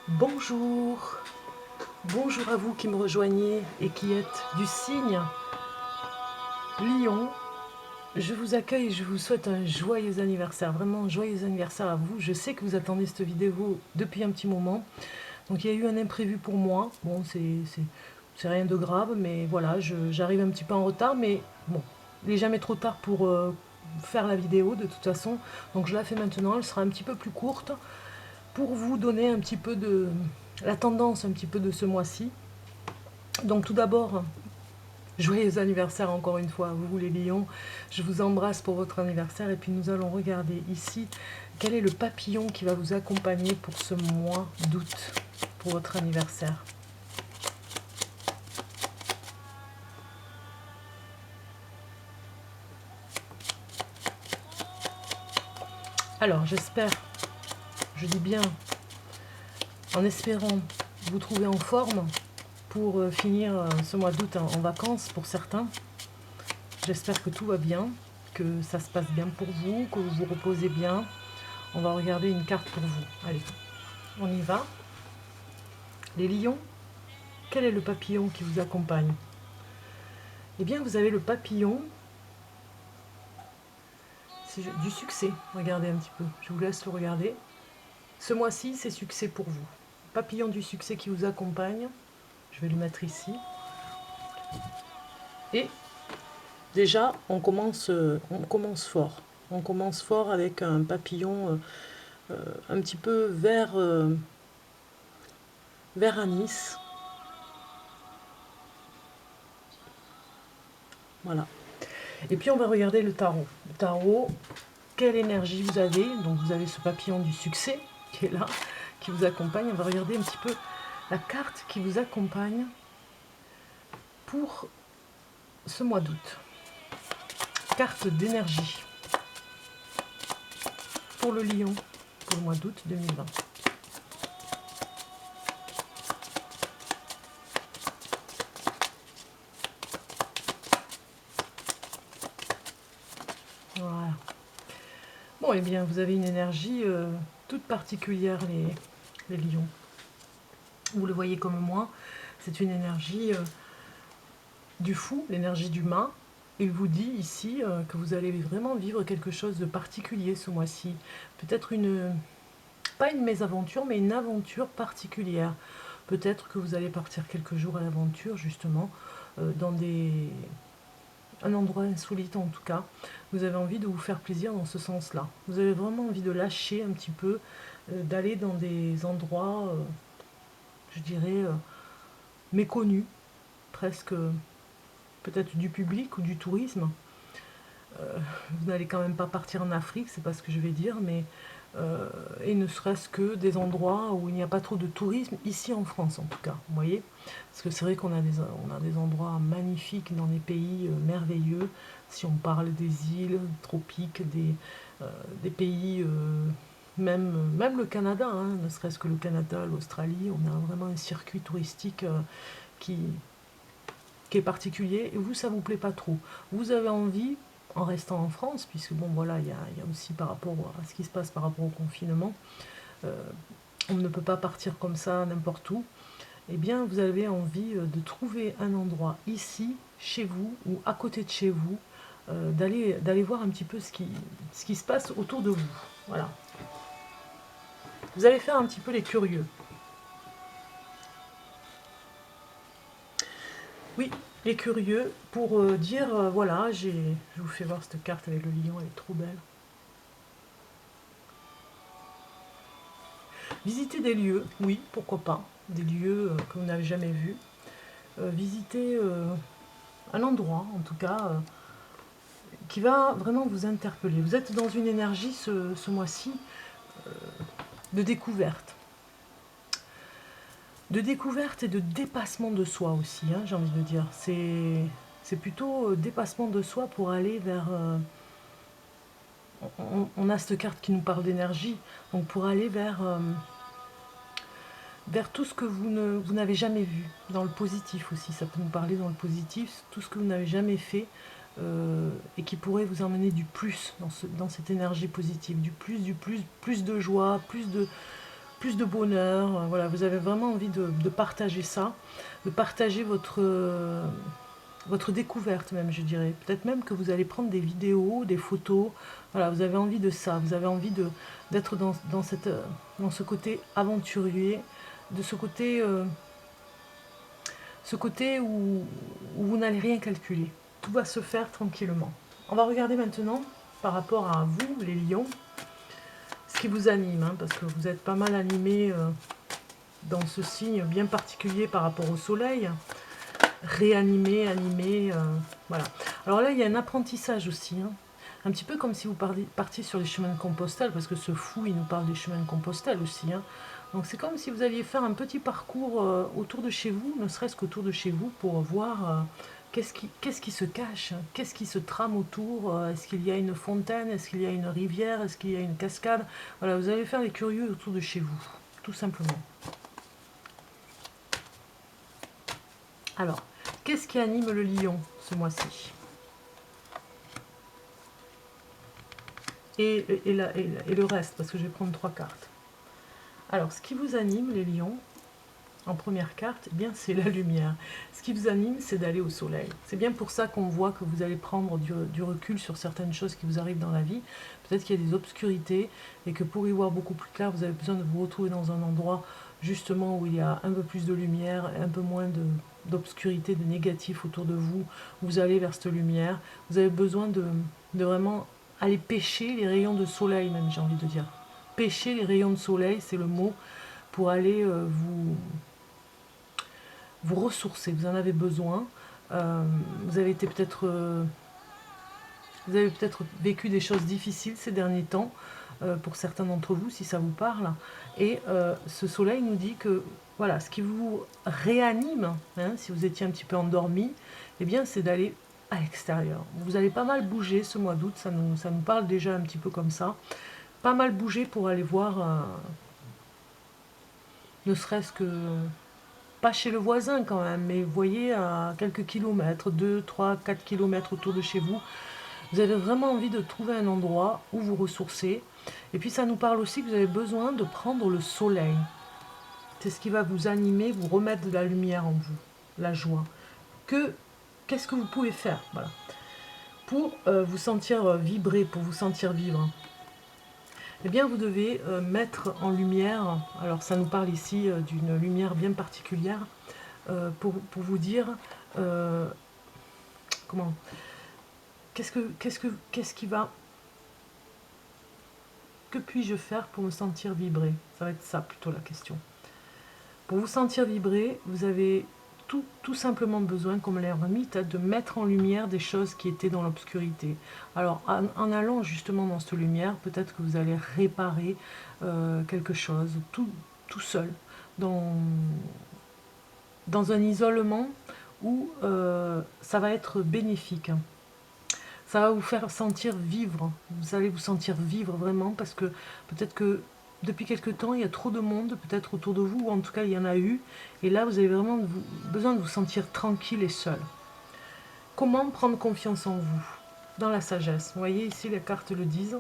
Bonjour, bonjour à vous qui me rejoignez et qui êtes du signe Lion. Je vous accueille et je vous souhaite un joyeux anniversaire, vraiment un joyeux anniversaire à vous. Je sais que vous attendez cette vidéo depuis un petit moment, donc il y a eu un imprévu pour moi. Bon, c'est rien de grave, mais voilà, j'arrive un petit peu en retard, mais bon, il n'est jamais trop tard pour faire la vidéo de toute façon. Donc je la fais maintenant, elle sera un petit peu plus courte pour vous donner un petit peu de la tendance un petit peu de ce mois-ci. Donc tout d'abord, joyeux anniversaire encore une fois à vous les lions. Je vous embrasse pour votre anniversaire et puis nous allons regarder ici quel est le papillon qui va vous accompagner pour ce mois d'août, pour votre anniversaire. Alors j'espère, je dis bien en espérant vous trouver en forme pour finir ce mois d'août en vacances pour certains. J'espère que tout va bien, que ça se passe bien pour vous, que vous vous reposez bien. On va regarder une carte pour vous. Allez, on y va. Les lions, quel est le papillon qui vous accompagne? Eh bien, vous avez le papillon du succès. Regardez un petit peu, je vous laisse le regarder. Ce mois-ci, c'est succès pour vous. Papillon du succès qui vous accompagne. Je vais le mettre ici. Et déjà, on commence fort. On commence fort avec un papillon un petit peu vert anis. Voilà. Et puis on va regarder le tarot. Le tarot, quelle énergie vous avez? Donc vous avez ce papillon du succès qui est là, qui vous accompagne. On va regarder un petit peu la carte qui vous accompagne pour ce mois d'août. Carte d'énergie pour le lion pour le mois d'août 2020. Voilà. Bon, et bien, vous avez une énergie toute particulière, les lions. Vous le voyez comme moi, c'est une énergie du fou, l'énergie du mât. Il vous dit ici que vous allez vraiment vivre quelque chose de particulier ce mois-ci. Peut-être pas une mésaventure, mais une aventure particulière. Peut-être que vous allez partir quelques jours à l'aventure, justement, dans un endroit insolite en tout cas. Vous avez envie de vous faire plaisir dans ce sens-là. Vous avez vraiment envie de lâcher un petit peu, d'aller dans des endroits, je dirais, méconnus, presque peut-être du public ou du tourisme. Vous n'allez quand même pas partir en Afrique, c'est pas ce que je vais dire, mais et ne serait-ce que des endroits où il n'y a pas trop de tourisme, ici en France en tout cas, vous voyez. Parce que c'est vrai qu'on a des endroits magnifiques dans des pays merveilleux, si on parle des îles tropiques, des pays, même le Canada, hein, ne serait-ce que le Canada, l'Australie, on a vraiment un circuit touristique qui, qui est particulier, et vous, ça vous plaît pas trop. Vous avez envie, en restant en France, puisque bon voilà, il y a aussi par rapport à ce qui se passe par rapport au confinement, euh, on ne peut pas partir comme ça n'importe où, eh bien vous avez envie de trouver un endroit ici, chez vous, ou à côté de chez vous, d'aller voir un petit peu ce qui se passe autour de vous. Voilà. Vous allez faire un petit peu les curieux. Oui, les curieux, pour dire, voilà, je vous fais voir cette carte avec le lion, elle est trop belle. Visiter des lieux, oui, pourquoi pas, des lieux que vous n'avez jamais vus. Visiter un endroit, en tout cas, qui va vraiment vous interpeller. Vous êtes dans une énergie ce mois-ci de découverte. De découverte et de dépassement de soi aussi, hein, j'ai envie de dire. C'est plutôt dépassement de soi pour aller vers... on a cette carte qui nous parle d'énergie, donc pour aller vers tout ce que vous n'avez jamais vu, dans le positif aussi, ça peut nous parler dans le positif, tout ce que vous n'avez jamais fait et qui pourrait vous emmener du plus dans cette énergie positive, du plus de joie, plus de bonheur. Voilà, vous avez vraiment envie de partager ça, de partager votre découverte même, je dirais. Peut-être même que vous allez prendre des vidéos, des photos. Voilà, vous avez envie de ça. Vous avez envie d'être dans ce côté aventurier, de ce côté où vous n'allez rien calculer. Tout va se faire tranquillement. On va regarder maintenant, par rapport à vous, les lions, ce qui vous anime, hein, parce que vous êtes pas mal animés dans ce signe bien particulier par rapport au soleil. Réanimé, animé, voilà. Alors là, il y a un apprentissage aussi, hein. Un petit peu comme si vous partiez sur les chemins de Compostelle, parce que ce fou, il nous parle des chemins de Compostelle aussi, hein. Donc c'est comme si vous alliez faire un petit parcours autour de chez vous, ne serait-ce qu'autour de chez vous, pour voir qu'est-ce qui se cache, qu'est-ce qui se trame autour, est-ce qu'il y a une fontaine, est-ce qu'il y a une rivière, est-ce qu'il y a une cascade. Voilà, vous allez faire les curieux autour de chez vous, tout simplement. Alors, qu'est-ce qui anime le lion ce mois-ci? Et le reste, parce que je vais prendre 3 cartes. Alors, ce qui vous anime, les lions, en première carte, eh bien, c'est la lumière. Ce qui vous anime, c'est d'aller au soleil. C'est bien pour ça qu'on voit que vous allez prendre du recul sur certaines choses qui vous arrivent dans la vie. Peut-être qu'il y a des obscurités et que pour y voir beaucoup plus clair, vous avez besoin de vous retrouver dans un endroit justement où il y a un peu plus de lumière et un peu moins d'obscurité, de négatif autour de vous. Vous allez vers cette lumière. Vous avez besoin de vraiment aller pêcher les rayons de soleil, même, j'ai envie de dire. Pêcher les rayons de soleil, c'est le mot, pour aller vous ressourcer. Vous en avez besoin. Vous avez été peut-être... vous avez peut-être vécu des choses difficiles ces derniers temps, pour certains d'entre vous, si ça vous parle. Et ce soleil nous dit que, voilà, ce qui vous réanime, hein, si vous étiez un petit peu endormi, eh bien, c'est d'aller à l'extérieur. Vous allez pas mal bouger ce mois d'août, ça nous parle déjà un petit peu comme ça. Pas mal bouger pour aller voir, ne serait-ce que... pas chez le voisin quand même, mais vous voyez, à quelques kilomètres, 2, 3, 4 kilomètres autour de chez vous, vous avez vraiment envie de trouver un endroit où vous ressourcer. Et puis ça nous parle aussi que vous avez besoin de prendre le soleil. C'est ce qui va vous animer, vous remettre de la lumière en vous, la joie. Qu'est-ce que vous pouvez faire, voilà, pour vous sentir vibrer, pour vous sentir vivre? Eh bien, vous devez mettre en lumière, alors ça nous parle ici d'une lumière bien particulière, pour vous dire comment, qu'est-ce qui va, que puis-je faire pour me sentir vibrer? Ça va être ça plutôt la question. Pour vous sentir vibrer, vous avez tout simplement besoin, comme l'ermite, de mettre en lumière des choses qui étaient dans l'obscurité. Alors, en allant justement dans cette lumière, peut-être que vous allez réparer quelque chose, tout seul, dans un isolement où ça va être bénéfique. Ça va vous faire sentir vivre. Vous allez vous sentir vivre vraiment, parce que peut-être que depuis quelque temps, il y a trop de monde, peut-être autour de vous, ou en tout cas, il y en a eu. Et là, vous avez vraiment besoin de vous sentir tranquille et seul. Comment prendre confiance en vous? Dans la sagesse. Vous voyez, ici, les cartes le disent.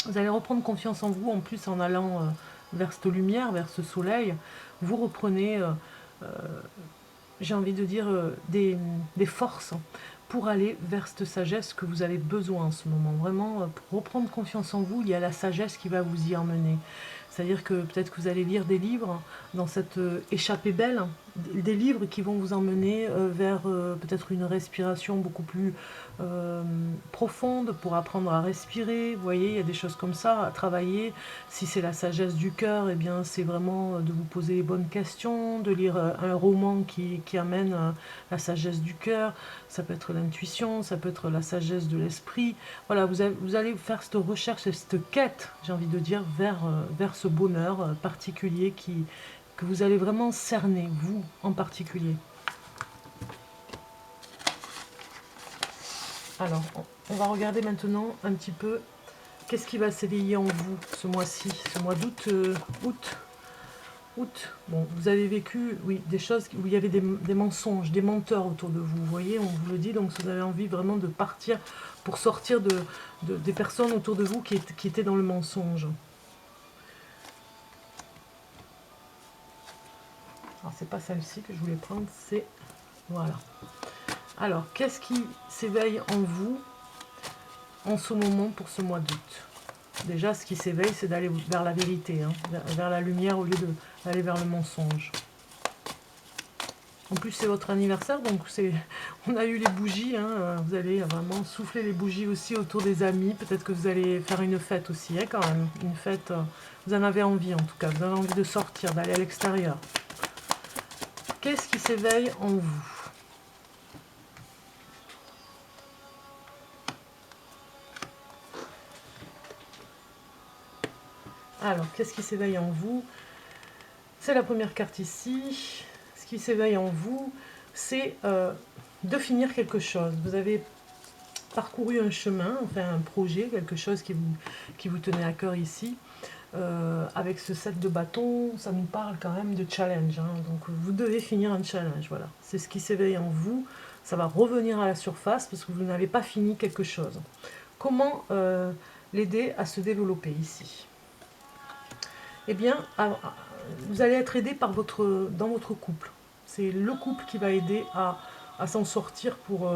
Vous allez reprendre confiance en vous, en plus, en allant vers cette lumière, vers ce soleil. Vous reprenez, j'ai envie de dire, des forces pour aller vers cette sagesse que vous avez besoin en ce moment. Vraiment, pour reprendre confiance en vous, il y a la sagesse qui va vous y emmener. C'est-à-dire que peut-être que vous allez lire des livres dans cette échappée belle, des livres qui vont vous emmener vers peut-être une respiration beaucoup plus profonde pour apprendre à respirer. Vous voyez, il y a des choses comme ça à travailler. Si c'est la sagesse du cœur, eh bien c'est vraiment de vous poser les bonnes questions, de lire un roman qui amène la sagesse du cœur. Ça peut être l'intuition, ça peut être la sagesse de l'esprit. Voilà, vous allez faire cette recherche, cette quête, j'ai envie de dire, vers ce bonheur particulier que vous allez vraiment cerner, vous en particulier. Alors, on va regarder maintenant un petit peu qu'est-ce qui va s'éveiller en vous ce mois-ci, ce mois d'août, août. Bon, vous avez vécu, oui, des choses où il y avait des mensonges, des menteurs autour de vous, vous voyez, on vous le dit, donc vous avez envie vraiment de partir pour sortir des personnes autour de vous qui étaient dans le mensonge. Alors, c'est pas celle-ci que je voulais prendre, c'est... Voilà. Alors, qu'est-ce qui s'éveille en vous en ce moment pour ce mois d'août? Déjà, ce qui s'éveille, c'est d'aller vers la vérité, hein, vers la lumière au lieu d'aller vers le mensonge. En plus, c'est votre anniversaire, donc on a eu les bougies. Hein, vous allez vraiment souffler les bougies aussi autour des amis. Peut-être que vous allez faire une fête aussi, hein, quand même. Une fête, vous en avez envie en tout cas. Vous avez envie de sortir, d'aller à l'extérieur. Qu'est-ce qui s'éveille en vous? Alors, qu'est-ce qui s'éveille en vous? C'est la première carte ici. Ce qui s'éveille en vous, c'est de finir quelque chose. Vous avez parcouru un chemin, enfin un projet, quelque chose qui vous tenait à cœur ici. Avec ce 7 de bâton, ça nous parle quand même de challenge. Hein. Donc vous devez finir un challenge, voilà. C'est ce qui s'éveille en vous. Ça va revenir à la surface parce que vous n'avez pas fini quelque chose. Comment l'aider à se développer ici? Eh bien, vous allez être aidé par dans votre couple. C'est le couple qui va aider à s'en sortir pour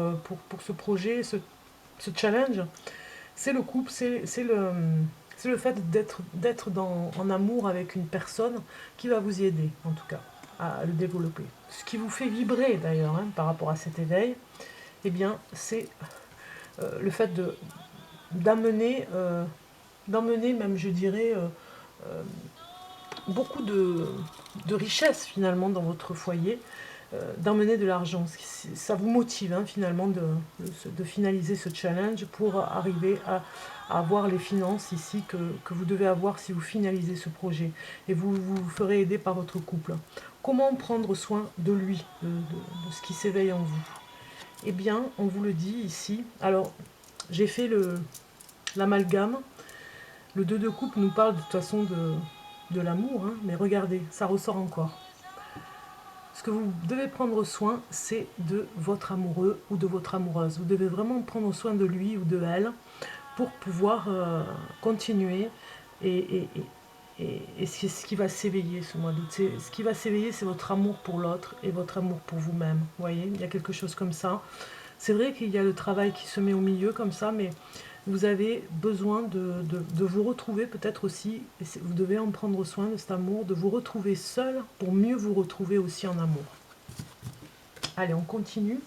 ce projet, ce challenge. C'est le couple, c'est le fait d'être en amour avec une personne qui va vous y aider, en tout cas, à le développer. Ce qui vous fait vibrer, d'ailleurs, hein, par rapport à cet éveil, eh bien, c'est le fait d'amener, même, je dirais, beaucoup de richesse, finalement, dans votre foyer, d'emmener de l'argent. Ça vous motive, hein, finalement, de finaliser ce challenge pour arriver à avoir les finances ici que vous devez avoir si vous finalisez ce projet. Et vous vous ferez aider par votre couple. Comment prendre soin de lui, de ce qui s'éveille en vous? Eh bien, on vous le dit ici. Alors, j'ai fait l'amalgame. Le 2 de coupe nous parle de toute façon de l'amour, hein, mais regardez, ça ressort encore. Ce que vous devez prendre soin, c'est de votre amoureux ou de votre amoureuse. Vous devez vraiment prendre soin de lui ou de elle pour pouvoir continuer. Et ce qui va s'éveiller ce mois d'août. Ce qui va s'éveiller, c'est votre amour pour l'autre et votre amour pour vous-même. Vous voyez, il y a quelque chose comme ça. C'est vrai qu'il y a le travail qui se met au milieu comme ça, mais vous avez besoin de vous retrouver peut-être aussi, et vous devez en prendre soin de cet amour, de vous retrouver seul pour mieux vous retrouver aussi en amour. Allez, on continue.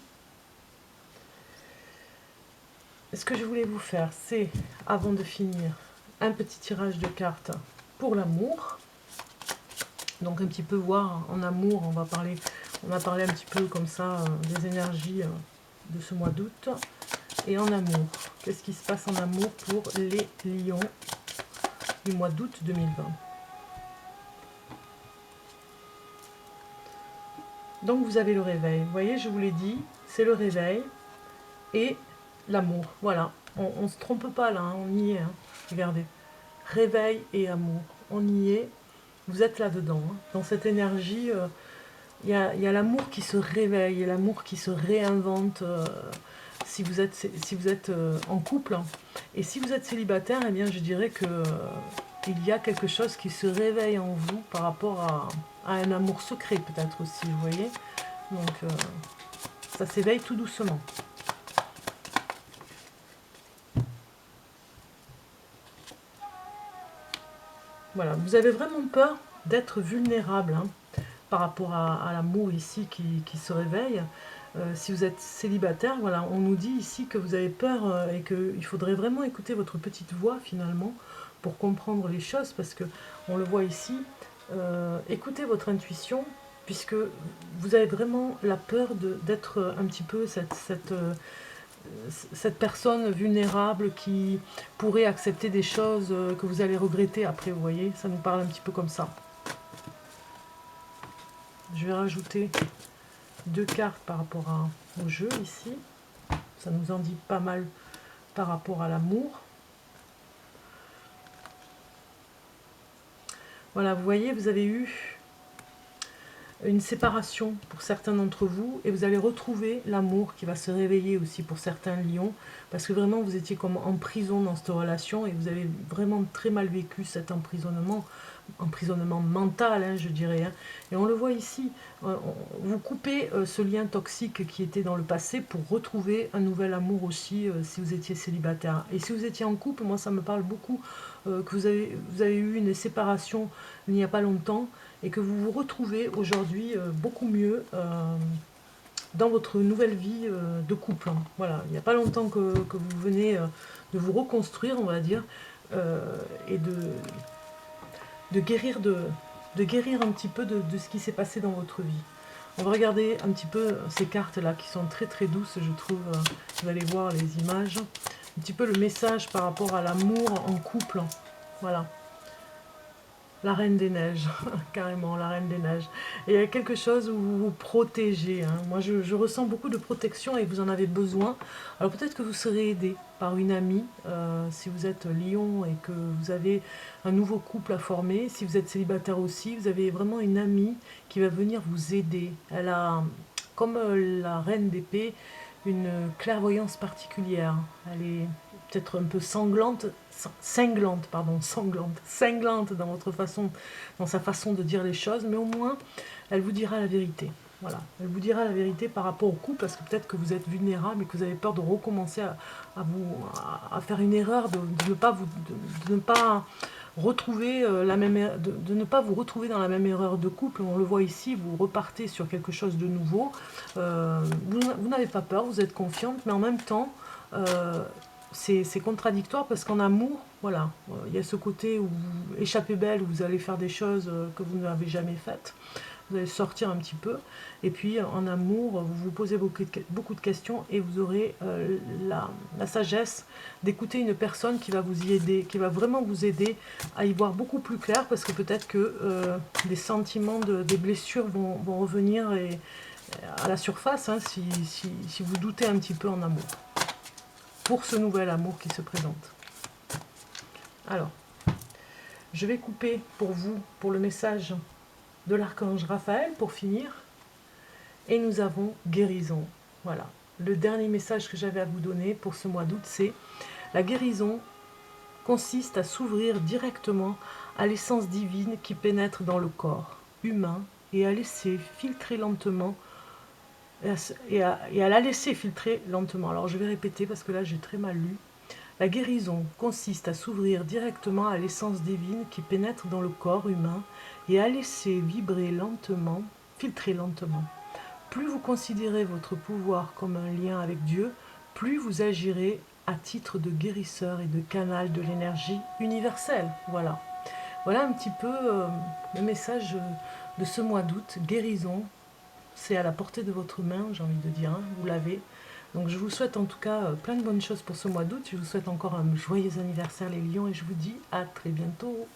Ce que je voulais vous faire, c'est, avant de finir, un petit tirage de cartes pour l'amour. Donc un petit peu voir en amour, on a parlé un petit peu comme ça des énergies de ce mois d'août. Et en amour, qu'est-ce qui se passe en amour pour les lions du mois d'août 2020? Donc vous avez le réveil, vous voyez, je vous l'ai dit, c'est le réveil et l'amour. Voilà, on ne se trompe pas là, hein, on y est, hein. Regardez, réveil et amour, on y est, vous êtes là-dedans, hein. Dans cette énergie, il y a l'amour qui se réveille, et l'amour qui se réinvente si vous êtes en couple. Et si vous êtes célibataire, eh bien, je dirais que il y a quelque chose qui se réveille en vous par rapport à un amour secret peut-être aussi, vous voyez. Donc ça s'éveille tout doucement. Voilà, vous avez vraiment peur d'être vulnérable, hein, par rapport à l'amour ici qui se réveille. Si vous êtes célibataire, voilà, on nous dit ici que vous avez peur et qu'il faudrait vraiment écouter votre petite voix finalement pour comprendre les choses, parce que on le voit ici, écoutez votre intuition, puisque vous avez vraiment la peur d'être un petit peu cette personne vulnérable qui pourrait accepter des choses que vous allez regretter après, vous voyez, ça nous parle un petit peu comme ça. Je vais rajouter 2 cartes par rapport au jeu ici. Ça nous en dit pas mal par rapport à l'amour. Voilà, vous voyez, vous avez eu une séparation pour certains d'entre vous et vous allez retrouver l'amour qui va se réveiller aussi pour certains lions, parce que vraiment vous étiez comme en prison dans cette relation et vous avez vraiment très mal vécu cet emprisonnement emprisonnement mental, hein, je dirais. Hein. Et on le voit ici, vous coupez ce lien toxique qui était dans le passé pour retrouver un nouvel amour aussi si vous étiez célibataire. Et si vous étiez en couple, moi ça me parle beaucoup que vous avez eu une séparation il n'y a pas longtemps et que vous vous retrouvez aujourd'hui beaucoup mieux dans votre nouvelle vie de couple. Hein. Voilà, il n'y a pas longtemps que vous venez de vous reconstruire, on va dire, et de guérir un petit peu de ce qui s'est passé dans votre vie. On va regarder un petit peu ces cartes-là qui sont très très douces, je trouve. Vous allez voir les images. Un petit peu le message par rapport à l'amour en couple. Voilà. La Reine des Neiges, carrément, la Reine des Neiges. Et il y a quelque chose où vous vous protégez. Hein. Moi, je ressens beaucoup de protection et vous en avez besoin. Alors peut-être que vous serez aidé par une amie, si vous êtes lion et que vous avez un nouveau couple à former. Si vous êtes célibataire aussi, vous avez vraiment une amie qui va venir vous aider. Elle a, comme la Reine d'épée, une clairvoyance particulière. Elle est peut-être un peu cinglante dans votre façon, dans sa façon de dire les choses, mais au moins, elle vous dira la vérité. Voilà, elle vous dira la vérité par rapport au couple, parce que peut-être que vous êtes vulnérable et que vous avez peur de recommencer à faire une erreur, de ne pas retrouver de ne pas vous retrouver dans la même erreur de couple. On le voit ici, vous repartez sur quelque chose de nouveau. Vous n'avez pas peur, vous êtes confiante, mais en même temps, c'est contradictoire parce qu'en amour, voilà, il y a ce côté où vous échappez belle, où vous allez faire des choses que vous n'avez jamais faites. Vous allez sortir un petit peu. Et puis en amour, vous vous posez beaucoup de questions et vous aurez la sagesse d'écouter une personne qui va vous y aider, qui va vraiment vous aider à y voir beaucoup plus clair parce que peut-être que des sentiments, des blessures vont revenir à la surface hein, si vous doutez un petit peu en amour. Pour ce nouvel amour qui se présente. Alors, je vais couper pour vous, pour le message de l'archange Raphaël, pour finir. Et nous avons guérison. Voilà. Le dernier message que j'avais à vous donner pour ce mois d'août, c'est la guérison consiste à s'ouvrir directement à l'essence divine qui pénètre dans le corps humain et à laisser filtrer lentement et à la laisser filtrer lentement. Alors je vais répéter parce que là j'ai très mal lu. La guérison consiste à s'ouvrir directement à l'essence divine qui pénètre dans le corps humain et à laisser vibrer lentement, filtrer lentement. Plus vous considérez votre pouvoir comme un lien avec Dieu, plus vous agirez à titre de guérisseur et de canal de l'énergie universelle. Voilà. Voilà un petit peu le message de ce mois d'août, guérison. C'est à la portée de votre main, j'ai envie de dire, hein, vous l'avez. Donc je vous souhaite en tout cas plein de bonnes choses pour ce mois d'août. Je vous souhaite encore un joyeux anniversaire les lions et je vous dis à très bientôt.